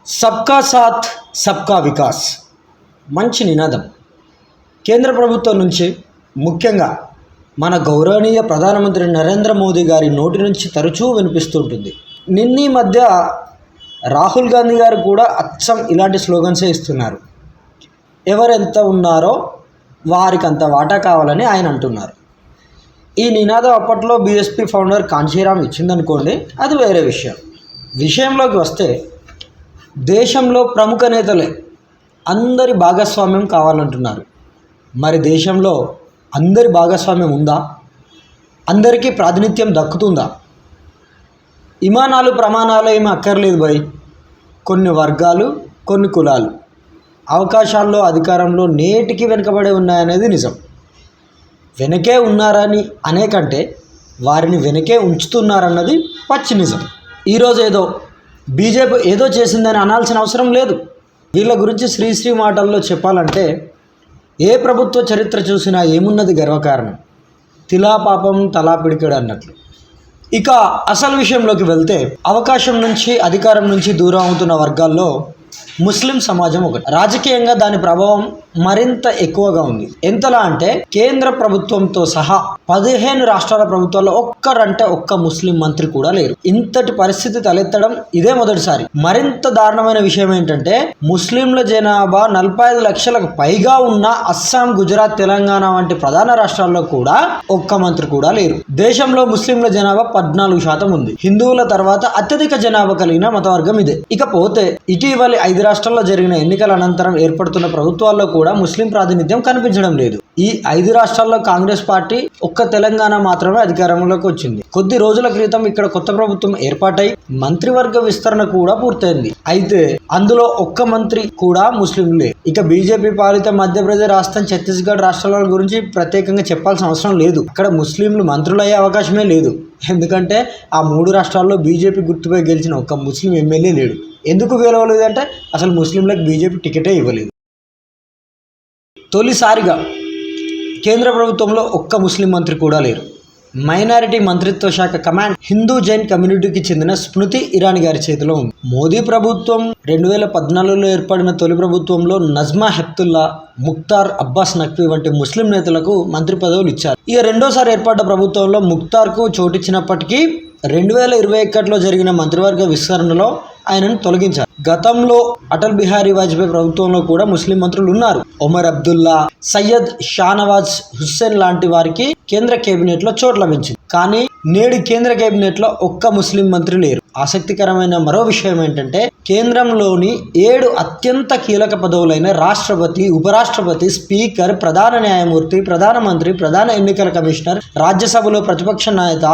సబ్కా సాథ్ సబ్కా వికాస్ మంచి నినాదం కేంద్ర ప్రభుత్వం నుంచి, ముఖ్యంగా మన గౌరవనీయ ప్రధానమంత్రి నరేంద్ర మోదీ గారి నోటి నుంచి తరచూ వినిపిస్తుంటుంది. నిన్నీ మధ్య రాహుల్ గాంధీ గారు కూడా అచ్చం ఇలాంటి స్లోగన్సే ఇస్తున్నారు. ఎవరెంత ఉన్నారో వారికి అంత వాటా కావాలని ఆయన అంటున్నారు. ఈ నినాదం అప్పట్లో బీఎస్పీ ఫౌండర్ కాంచీరామ్ ఇచ్చిందనుకోండి, అది వేరే విషయం. విషయంలోకి వస్తే, దేశంలో ప్రముఖ నేతలే అందరి భాగస్వామ్యం కావాలంటున్నారు. మరి దేశంలో అందరి భాగస్వామ్యం ఉందా? అందరికీ ప్రాతినిధ్యం దక్కుతుందా? ఇమానాలు ప్రమాణాలు ఏమీ అక్కర్లేదు భయ్. కొన్ని వర్గాలు, కొన్ని కులాలు అవకాశాల్లో, అధికారంలో నేటికి వెనుకబడి ఉన్నాయనేది నిజం. వెనకే ఉన్నారని అనే కంటే వారిని వెనకే ఉంచుతున్నారన్నది పచ్చి నిజం. ఈరోజు ఏదో బీజేపీ ఏదో చేసిందని అనాల్సిన అవసరం లేదు. వీళ్ళ గురించి శ్రీశ్రీ మాటల్లో చెప్పాలంటే, ఏ ప్రభుత్వ చరిత్ర చూసినా ఏమున్నది గర్వకారణం, తిలా పాపం తలా పిడికెడు అన్నట్లు. ఇక అసలు విషయంలోకి వెళ్తే, అవకాశం నుంచి, అధికారం నుంచి దూరం అవుతున్న వర్గాల్లో ముస్లిం సమాజం ఒకటి. రాజకీయంగా దాని ప్రభావం మరింత ఎక్కువగా ఉంది. ఎంతలా అంటే, కేంద్ర ప్రభుత్వంతో సహా 15 రాష్ట్రాల ప్రభుత్వాల్లో ఒక్క ముస్లిం మంత్రి కూడా లేరు. ఇంతటి పరిస్థితి తలెత్తడం ఇదే మొదటిసారి. మరింత దారుణమైన విషయం ఏంటంటే, ముస్లింల జనాభా 45 లక్షలకు పైగా ఉన్న అస్సాం, గుజరాత్, తెలంగాణ వంటి ప్రధాన రాష్ట్రాల్లో కూడా ఒక్క మంత్రి కూడా లేరు. దేశంలో ముస్లింల జనాభా 14% ఉంది. హిందువుల తర్వాత అత్యధిక జనాభా కలిగిన మతవర్గం ఇదే. ఇకపోతే ఇటీవలి 5 రాష్ట్రాల్లో జరిగిన ఎన్నికల అనంతరం ఏర్పడుతున్న ప్రభుత్వాల్లో కూడా ముస్లిం ప్రాతినిధ్యం కనిపించడం లేదు. ఈ 5 రాష్ట్రాల్లో కాంగ్రెస్ పార్టీ, ఒక్క తెలంగాణ మాత్రమే అధికారంలోకి వచ్చింది. కొద్ది రోజుల క్రితం ఇక్కడ కొత్త ప్రభుత్వం ఏర్పాటై మంత్రివర్గ విస్తరణ కూడా పూర్తయింది. అయితే అందులో ఒక్క మంత్రి కూడా ముస్లింలే. ఇక బీజేపీ పాలిత మధ్యప్రదేశ్ రాష్ట్రం, ఛత్తీస్గఢ్ రాష్ట్రాల గురించి ప్రత్యేకంగా చెప్పాల్సిన అవసరం లేదు. అక్కడ ముస్లింలు మంత్రులయ్యే అవకాశమే లేదు. ఎందుకంటే ఆ 3 రాష్ట్రాల్లో బీజేపీ గుర్తుపై గెలిచిన ఒక్క ముస్లిం ఎమ్మెల్యే లేడు. ఎందుకు గెలవలేదు అంటే, అసలు ముస్లింలకు బీజేపీ టికెటే ఇవ్వలేదు. తొలిసారిగా కేంద్ర ప్రభుత్వంలో ఒక్క ముస్లిం మంత్రి కూడా లేరు. మైనారిటీ మంత్రిత్వ శాఖ కమాండ్ హిందూ జైన్ కమ్యూనిటీకి చెందిన స్మృతి ఇరానీ గారి చేతిలో ఉంది. మోదీ ప్రభుత్వం 2014లో ఏర్పడిన తొలి ప్రభుత్వంలో నజ్మా హెప్తుల్లా, ముఖ్తార్ అబ్బాస్ నఖ్వీ వంటి ముస్లిం నేతలకు మంత్రి పదవులు ఇచ్చారు. ఇక రెండోసారి ఏర్పడ్డ ప్రభుత్వంలో ముఖ్తార్కు చోటిచ్చినప్పటికీ 2021లో జరిగిన మంత్రివర్గ విస్తరణలో ఆయనను తొలగించారు. గతంలో అటల్ బిహారీ వాజ్పేయి ప్రభుత్వంలో కూడా ముస్లిం మంత్రులు ఉన్నారు. ఒమర్ అబ్దుల్లా, సయ్యద్ షానవాజ్ హుస్సేన్ లాంటి వారికి కేంద్ర కేబినెట్లో చోటు లభించింది. కానీ నేడు కేంద్ర కేబినెట్లో ఒక్క ముస్లిం మంత్రి లేరు. ఆసక్తికరమైన మరో విషయం ఏంటంటే, కేంద్రంలోని 7 అత్యంత కీలక పదవులైన రాష్ట్రపతి, ఉపరాష్ట్రపతి, స్పీకర్, ప్రధాన న్యాయమూర్తి, ప్రధానమంత్రి, ప్రధాన ఎన్నికల కమిషనర్, రాజ్యసభలో ప్రతిపక్ష నేత,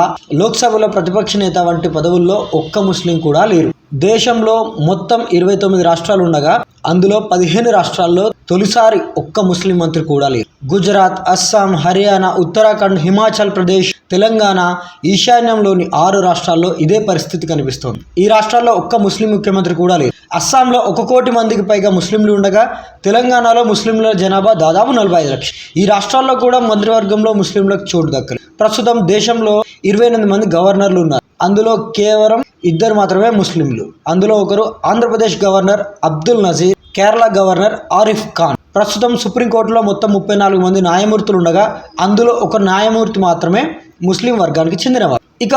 లోక్సభలో ప్రతిపక్ష నేత వంటి పదవుల్లో ఒక్క ముస్లిం కూడా లేరు. దేశంలో మొత్తం 29 రాష్ట్రాలు ఉండగా అందులో 15 రాష్ట్రాల్లో తొలిసారి ఒక్క ముస్లిం మంత్రి కూడా లేరు. గుజరాత్, అస్సాం, హర్యానా, ఉత్తరాఖండ్, హిమాచల్ ప్రదేశ్, తెలంగాణ, ఈశాన్యంలోని 6 రాష్ట్రాల్లో ఇదే పరిస్థితి కనిపిస్తోంది. ఈ రాష్ట్రాల్లో ఒక్క ముస్లిం ముఖ్యమంత్రి కూడా లేరు. అస్సాంలో 1 కోటి మందికి పైగా ముస్లింలు ఉండగా, తెలంగాణలో ముస్లింల జనాభా దాదాపు 45 లక్షలు. ఈ రాష్ట్రాల్లో కూడా మంత్రివర్గంలో ముస్లింలకు చోటు దక్కలేదు. ప్రస్తుతం దేశంలో 28 మంది గవర్నర్లు ఉన్నారు. అందులో కేవలం 2 మాత్రమే ముస్లింలు. అందులో ఒకరు ఆంధ్రప్రదేశ్ గవర్నర్ అబ్దుల్ నజీర్, కేరళ గవర్నర్ ఆరిఫ్ ఖాన్. ప్రస్తుతం సుప్రీంకోర్టులో మొత్తం 34 మంది న్యాయమూర్తులు ఉండగా, అందులో ఒక న్యాయమూర్తి మాత్రమే ముస్లిం వర్గానికి చెందినవారు. ఇక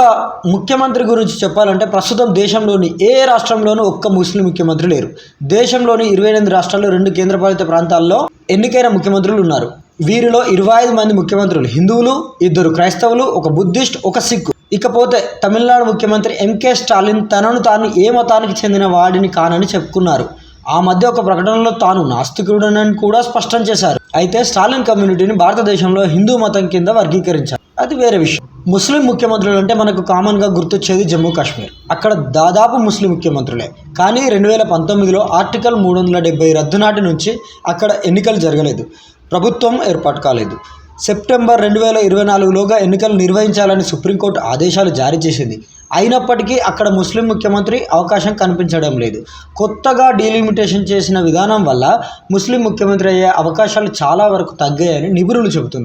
ముఖ్యమంత్రి గురించి చెప్పాలంటే, ప్రస్తుతం దేశంలోని ఏ రాష్ట్రంలోనూ ఒక్క ముస్లిం ముఖ్యమంత్రి లేరు. దేశంలోని 28 రాష్ట్రాల్లో 2 కేంద్రపాలిత ప్రాంతాల్లో ఎన్నికైన ముఖ్యమంత్రులు ఉన్నారు. వీరిలో 25 మంది ముఖ్యమంత్రులు హిందువులు, 2 క్రైస్తవులు, 1 బుద్ధిస్ట్, 1 సిక్కు. ఇకపోతే తమిళనాడు ముఖ్యమంత్రి ఎంకే స్టాలిన్ తనను తాను ఏ మతానికి చెందిన వాడిని కానని చెప్పుకున్నారు. ఆ మధ్య ఒక ప్రకటనలో తాను నాస్తికుడనని కూడా స్పష్టం చేశారు. అయితే స్టాలిన్ కమ్యూనిటీని భారతదేశంలో హిందూ మతం కింద వర్గీకరించారు. అది వేరే విషయం. ముస్లిం ముఖ్యమంత్రులు అంటే మనకు కామన్గా గుర్తొచ్చేది జమ్మూ కాశ్మీర్. అక్కడ దాదాపు ముస్లిం ముఖ్యమంత్రులే. కానీ 2019లో ఆర్టికల్ 370 రద్దు నాటి నుంచి అక్కడ ఎన్నికలు జరగలేదు, ప్రభుత్వం ఏర్పాటు కాలేదు. సెప్టెంబర్ 2024లోగా ఎన్నికలు నిర్వహించాలని సుప్రీంకోర్టు ఆదేశాలు జారీ చేసింది. అయినప్పటికీ అక్కడ ముస్లిం ముఖ్యమంత్రి అవకాశం కనిపించడం లేదు. కొత్తగా డీలిమిటేషన్ చేసిన విధానం వల్ల ముస్లిం ముఖ్యమంత్రి అయ్యే అవకాశాలు చాలా వరకు తగ్గాయని నిపుణులు చెబుతున్నారు.